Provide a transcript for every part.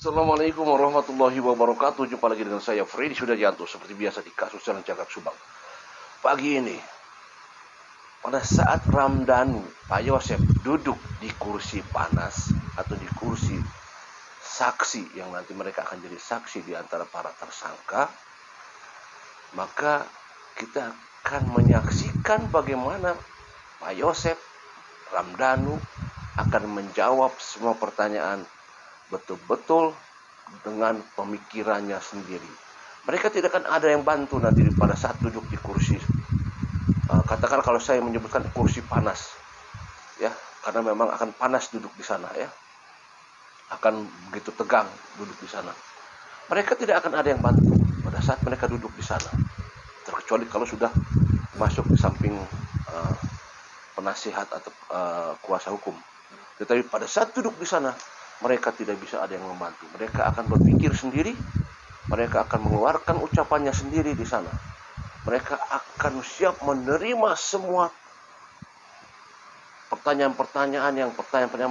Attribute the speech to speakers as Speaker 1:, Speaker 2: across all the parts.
Speaker 1: Assalamualaikum warahmatullahi wabarakatuh. Jumpa lagi dengan saya Freddy Sudaryanto seperti biasa di kasus Jalan Cagak Subang. Pagi ini, pada saat Ramdhanu, Pak Yosef duduk di kursi panas atau di kursi saksi yang nanti mereka akan jadi saksi di antara para tersangka, maka kita akan menyaksikan bagaimana Pak Yosef Ramdhanu akan menjawab semua pertanyaan betul-betul dengan pemikirannya sendiri. Mereka tidak akan ada yang bantu nanti pada saat duduk di kursi. Katakan kalau saya menyebutkan kursi panas, ya, karena memang akan panas duduk di sana, ya, akan begitu tegang duduk di sana. Mereka tidak akan ada yang bantu pada saat mereka duduk di sana, terkecuali kalau sudah masuk di samping penasihat atau kuasa hukum. Tetapi pada saat duduk di sana, mereka tidak bisa ada yang membantu. Mereka akan berpikir sendiri, mereka akan mengeluarkan ucapannya sendiri di sana. Mereka akan siap menerima semua pertanyaan-pertanyaan yang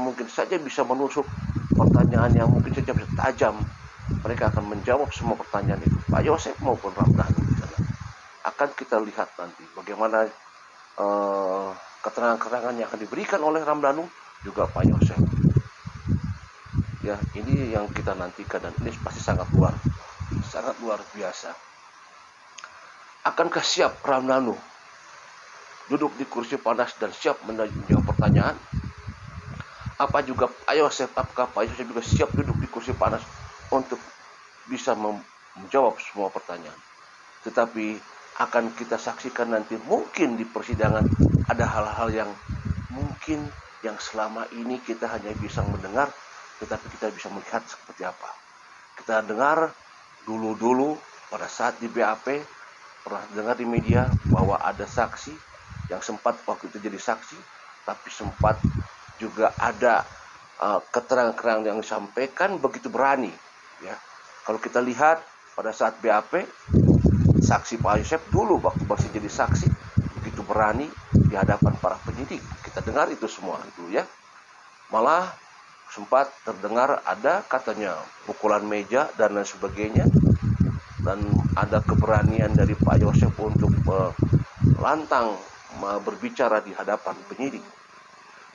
Speaker 1: mungkin saja bisa menusuk, pertanyaan yang mungkin saja bisa tajam. Mereka akan menjawab semua pertanyaan itu. Pak Yosef maupun Ramdhanu di sana. Akan kita lihat nanti bagaimana keterangan-keterangan yang akan diberikan oleh Ramdhanu juga Pak Yosef. Ya, ini yang kita nantikan dan ini pasti sangat luar biasa. Akankah siap Ramdhanu duduk di kursi panas dan siap menjawab pertanyaan? Apakah Pak Yosef juga siap duduk di kursi panas untuk bisa menjawab semua pertanyaan? Tetapi akan kita saksikan nanti mungkin di persidangan ada hal-hal yang mungkin yang selama ini kita hanya bisa mendengar, tetapi kita bisa melihat seperti apa. Kita dengar dulu pada saat di BAP, pernah dengar di media bahwa ada saksi yang sempat waktu itu jadi saksi, tapi sempat juga ada keterangan-keterangan yang disampaikan begitu berani. Ya, kalau kita lihat pada saat BAP, saksi Pak Yosef dulu waktu masih jadi saksi begitu berani di hadapan para penyidik. Kita dengar itu semua itu, ya. Malah sempat terdengar ada katanya pukulan meja dan lain sebagainya, dan ada keberanian dari Pak Yosef untuk lantang berbicara di hadapan penyidik.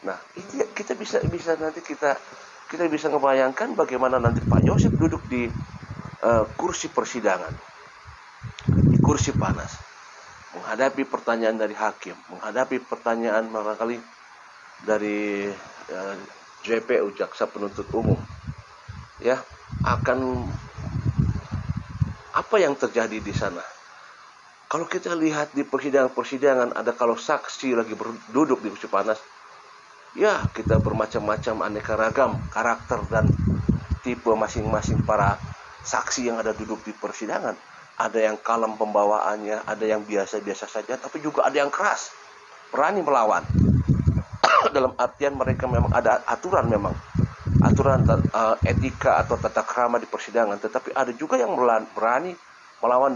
Speaker 1: Nah, itu kita bisa nanti kita bisa ngebayangkan bagaimana nanti Pak Yosef duduk di kursi persidangan, di kursi panas, menghadapi pertanyaan dari hakim, menghadapi pertanyaan barangkali dari JPU, jaksa penuntut umum, ya, akan apa yang terjadi di sana. Kalau kita lihat di persidangan ada kalau saksi lagi duduk di kursi panas, ya, kita bermacam-macam aneka ragam karakter dan tipe masing-masing para saksi yang ada duduk di persidangan. Ada yang kalem pembawaannya, ada yang biasa-biasa saja, tapi juga ada yang keras, berani melawan. Dalam artian mereka memang ada aturan etika atau tata krama di persidangan, tetapi ada juga yang berani melawan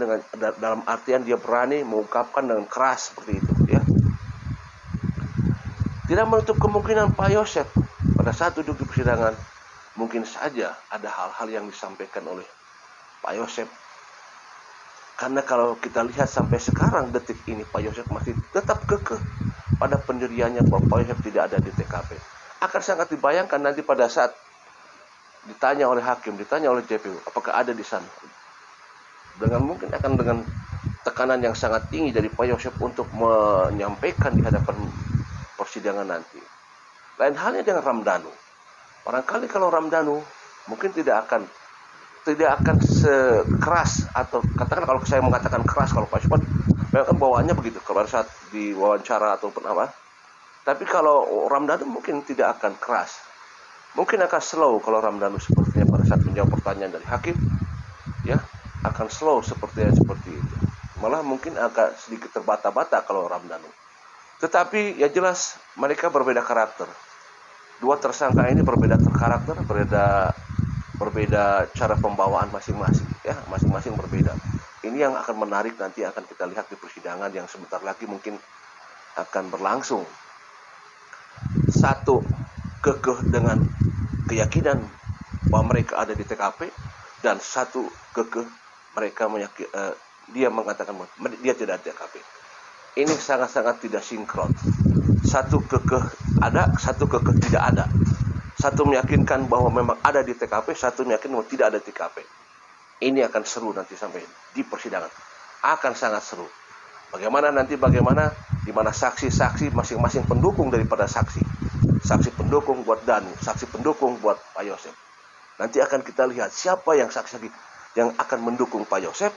Speaker 1: dalam artian dia berani mengungkapkan dengan keras seperti itu, ya. Tidak menutup kemungkinan Pak Yosef pada saat duduk di persidangan mungkin saja ada hal-hal yang disampaikan oleh Pak Yosef. Karena kalau kita lihat sampai sekarang detik ini Pak Yosef masih tetap kekeh pada pendiriannya bahwa Pak Yosef tidak ada di TKP. Akan sangat dibayangkan nanti pada saat ditanya oleh hakim, ditanya oleh JPU, apakah ada di sana. Dengan tekanan yang sangat tinggi dari Pak Yosef untuk menyampaikan di hadapan persidangan nanti. Lain halnya dengan Ramdhanu. Barangkali kalau Ramdhanu mungkin tidak akan sekeras, atau katakan kalau saya mengatakan keras, kalau Pak Yosef memang kan bawaannya begitu kalau saat diwawancara ataupun apa. Tapi kalau Ramdhanu mungkin tidak akan keras, mungkin akan slow. Kalau Ramdhanu sepertinya pada saat menjawab pertanyaan dari hakim, ya, akan slow seperti itu. Malah mungkin agak sedikit terbata-bata kalau Ramdhanu. Tetapi ya jelas mereka berbeda karakter. Dua tersangka ini berbeda karakter, berbeda cara pembawaan masing-masing, ya, masing-masing berbeda. Ini yang akan menarik nanti akan kita lihat di persidangan yang sebentar lagi mungkin akan berlangsung. Satu, kekeh dengan keyakinan bahwa mereka ada di TKP, dan satu kekeh mereka dia mengatakan bahwa dia tidak ada di TKP. Ini sangat-sangat tidak sinkron. Satu kekeh ada, satu kekeh tidak ada. Satu meyakinkan bahwa memang ada di TKP, satu meyakinkan bahwa tidak ada di TKP. Ini akan seru nanti sampai di persidangan. Akan sangat seru. Bagaimana di mana saksi-saksi masing-masing pendukung daripada saksi. Saksi pendukung buat Danu, saksi pendukung buat Pak Yosef. Nanti akan kita lihat siapa yang saksi-saksi yang akan mendukung Pak Yosef,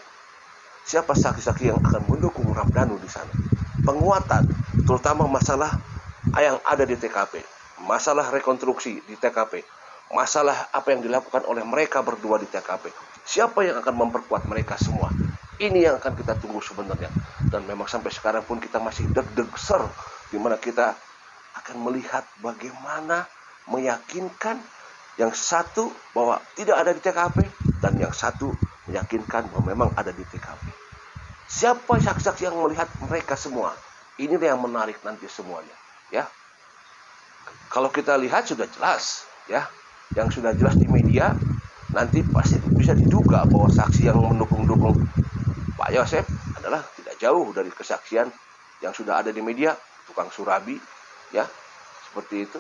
Speaker 1: siapa saksi-saksi yang akan mendukung Ramdhanu di sana. Penguatan, terutama masalah yang ada di TKP, masalah rekonstruksi di TKP, masalah apa yang dilakukan oleh mereka berdua di TKP. Siapa yang akan memperkuat mereka semua? Ini yang akan kita tunggu sebenarnya. Dan memang sampai sekarang pun kita masih deg-deg ser, di mana kita akan melihat bagaimana meyakinkan yang satu bahwa tidak ada di TKP, dan yang satu meyakinkan bahwa memang ada di TKP. Siapa saksi-saksi yang melihat mereka semua? Ini yang menarik nanti semuanya, ya. Kalau kita lihat sudah jelas, ya. Yang sudah jelas di media, nanti pasti bisa diduga bahwa saksi yang mendukung Pak Yosef adalah tidak jauh dari kesaksian yang sudah ada di media, tukang surabi, ya, seperti itu.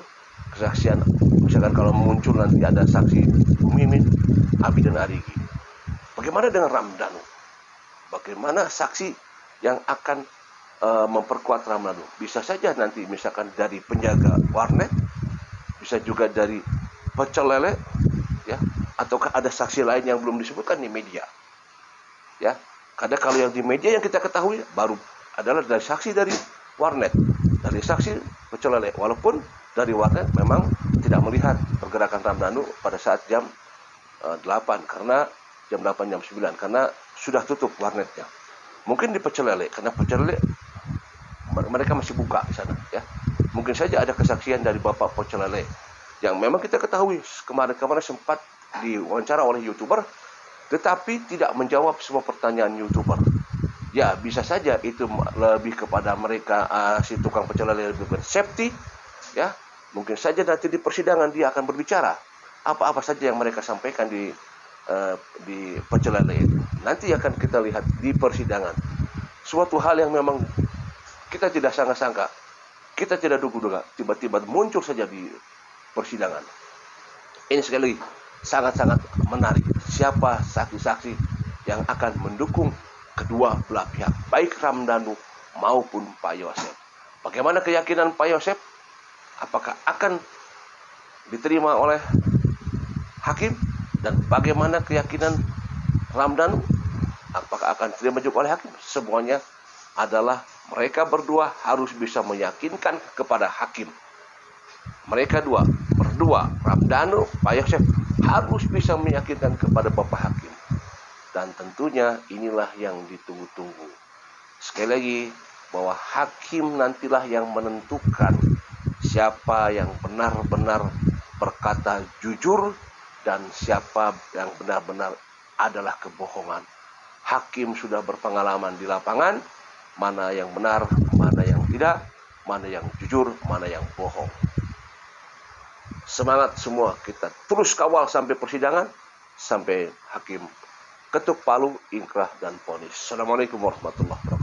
Speaker 1: Kesaksian, misalkan kalau muncul nanti ada saksi Mimin, Abi dan Arigi. Bagaimana dengan Ramdhanu? Bagaimana saksi yang akan memperkuat Ramdhanu? Bisa saja nanti misalkan dari penjaga warnet, bisa juga dari pecel lele, ya, ataukah ada saksi lain yang belum disebutkan di media, ya. Karena kalau yang di media yang kita ketahui baru adalah dari saksi dari warnet, dari saksi pecel lele, walaupun dari warnet memang tidak melihat pergerakan Ramdhanu pada saat jam 8, karena jam 8 jam 9 karena sudah tutup warnetnya. Mungkin di pecel lele, karena pecel lele mereka masih buka di sana, ya. Mungkin saja ada kesaksian dari Bapak pecel lele yang memang kita ketahui kemarin sempat diwawancara oleh YouTuber, tetapi tidak menjawab semua pertanyaan YouTuber. Ya, bisa saja itu lebih kepada mereka si tukang pecel lele lebih bersafety, ya. Mungkin saja nanti di persidangan dia akan berbicara apa-apa saja yang mereka sampaikan di pecel lele itu. Nanti akan kita lihat di persidangan. Suatu hal yang memang kita tidak sangka-sangka, kita tidak duga-duga, tiba-tiba muncul saja di persidangan. Ini sekali lagi sangat-sangat menarik. Siapa saksi-saksi yang akan mendukung kedua belah pihak, baik Ramdhanu maupun Pak Yosef. Bagaimana keyakinan Pak Yosef? Apakah akan diterima oleh hakim? Dan bagaimana keyakinan Ramdhanu? Apakah akan diterima juga oleh hakim? Semuanya adalah mereka berdua harus bisa meyakinkan kepada hakim. Mereka berdua, Ramdhanu, Pak Yosef, harus bisa meyakinkan kepada Bapak Hakim. Dan tentunya inilah yang ditunggu-tunggu. Sekali lagi, bahwa hakim nantilah yang menentukan siapa yang benar-benar berkata jujur dan siapa yang benar-benar adalah kebohongan. Hakim sudah berpengalaman di lapangan, mana yang benar, mana yang tidak, mana yang jujur, mana yang bohong. Semangat semua, kita terus kawal sampai persidangan, sampai hakim ketuk palu, ingkrah dan vonis. Assalamualaikum warahmatullahi wabarakatuh.